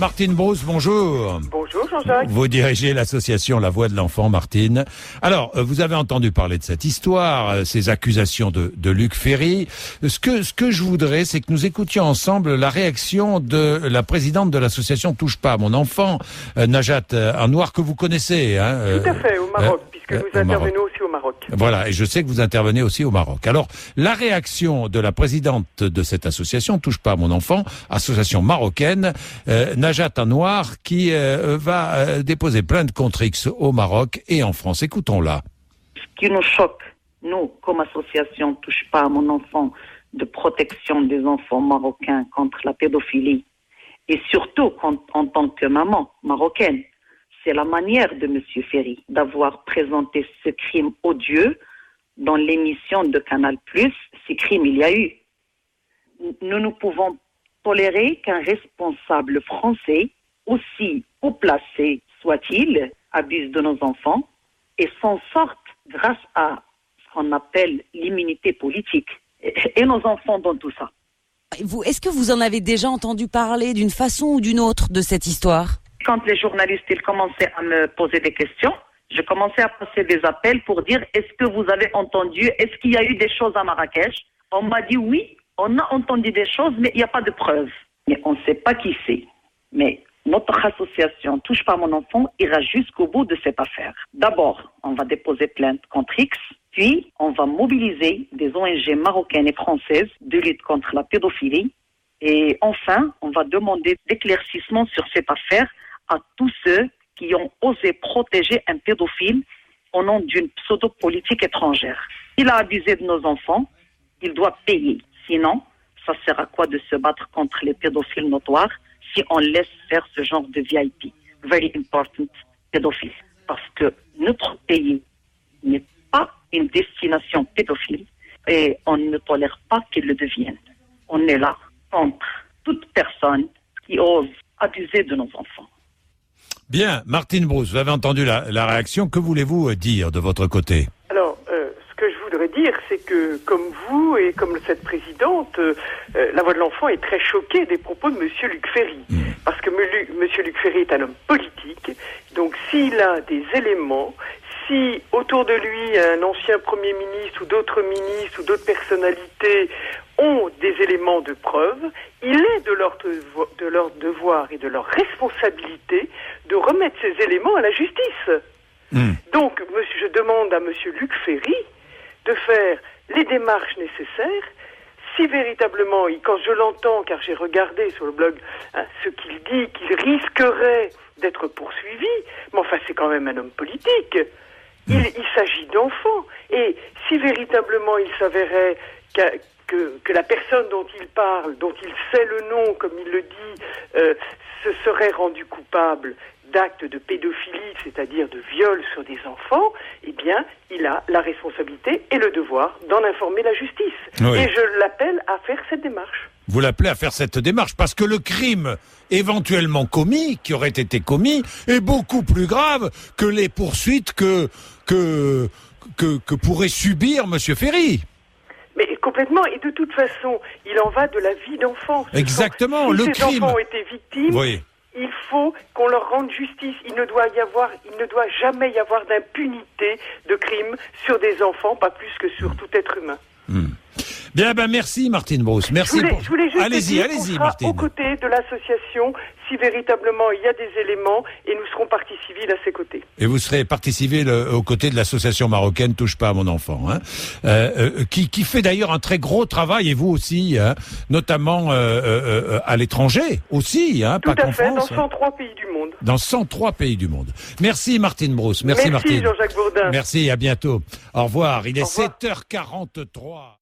Martine Brousse, bonjour. Bonjour Jean-Jacques. Vous dirigez l'association La Voix de l'Enfant, Martine. Alors, vous avez entendu parler de cette histoire, ces accusations de Luc Ferry. Ce que je voudrais, c'est que nous écoutions ensemble la réaction de la présidente de l'association Touche pas à mon enfant, Najat Anouar, que vous connaissez. Tout à fait, au Maroc, puisque nous intervenons aussi au Maroc. Voilà, et je sais que vous intervenez aussi au Maroc. Alors, la réaction de la présidente de cette association, Touche pas à mon enfant, association marocaine, Najat Anouar, qui va déposer plainte contre X au Maroc et en France. Écoutons-la. Ce qui nous choque, nous, comme association Touche pas à mon enfant, de protection des enfants marocains contre la pédophilie, et surtout en tant que maman marocaine, c'est la manière de M. Ferry d'avoir présenté ce crime odieux dans l'émission de Canal+. Ces crimes, il y a eu. Nous ne pouvons tolérer qu'un responsable français, aussi haut placé soit-il, abuse de nos enfants et s'en sorte grâce à ce qu'on appelle l'immunité politique. Et nos enfants dans tout ça. Est-ce que vous en avez déjà entendu parler d'une façon ou d'une autre de cette histoire ? Quand les journalistes ils commençaient à me poser des questions, je commençais à passer des appels pour dire est-ce que vous avez entendu, est-ce qu'il y a eu des choses à Marrakech ? On m'a dit oui, on a entendu des choses, mais il n'y a pas de preuves. Mais on ne sait pas qui c'est. Mais notre association Touche pas à mon enfant ira jusqu'au bout de cette affaire. D'abord, on va déposer plainte contre X, puis on va mobiliser des ONG marocaines et françaises de lutte contre la pédophilie. Et enfin, on va demander d'éclaircissement sur cette affaire à tous ceux qui ont osé protéger un pédophile au nom d'une pseudo-politique étrangère. S'il a abusé de nos enfants, il doit payer. Sinon, ça sert à quoi de se battre contre les pédophiles notoires si on laisse faire ce genre de VIP, very important pédophile. Parce que notre pays n'est pas une destination pédophile et on ne tolère pas qu'il le devienne. On est là contre toute personne qui ose abuser de nos enfants. Bien, Martine Brousse, vous avez entendu la réaction. Que voulez-vous dire de votre côté ? Alors, ce que je voudrais dire, c'est que comme vous et comme cette présidente, La Voix de l'Enfant est très choquée des propos de M. Luc Ferry. Parce que M. Luc Ferry est un homme politique, donc s'il a des éléments, si autour de lui un ancien Premier ministre ou d'autres ministres ou d'autres personnalités ont des éléments de preuve, il est de leur devoir et de leur responsabilité de remettre ces éléments à la justice. Donc, je demande à M. Luc Ferry de faire les démarches nécessaires. Si véritablement, quand je l'entends, car j'ai regardé sur le blog ce qu'il dit, qu'il risquerait d'être poursuivi, mais enfin c'est quand même un homme politique. Il s'agit d'enfants. Et si véritablement il s'avérait que la personne dont il parle, dont il sait le nom, comme il le dit, se serait rendu coupable d'actes de pédophilie, c'est-à-dire de viol sur des enfants, eh bien, il a la responsabilité et le devoir d'en informer la justice. Oui. Et je l'appelle à faire cette démarche. Vous l'appelez à faire cette démarche parce que le crime éventuellement commis, qui aurait été commis, est beaucoup plus grave que les poursuites que pourrait subir Monsieur Ferry. Mais complètement, et de toute façon, il en va de la vie d'enfants. Exactement, si le ces crime. enfants ont été victimes, oui. Il faut qu'on leur rende justice. Il ne doit jamais y avoir d'impunité de crimes sur des enfants, pas plus que sur tout être humain. Bien, merci Martine Brousse. Merci. Je voulais juste allez-y, Martine. Aux côtés de l'association, si véritablement il y a des éléments, et nous serons partie civile à ses côtés. Et vous serez partie civile aux côtés de l'association marocaine Touche pas à mon enfant, qui fait d'ailleurs un très gros travail, et vous aussi, notamment à l'étranger aussi, tout pas à fait, France, dans 103 pays du monde. Dans 103 pays du monde. Merci Martine Brousse. Merci Martine. Jean-Jacques Bourdin. Merci, à bientôt. Au revoir. Il est 7h43.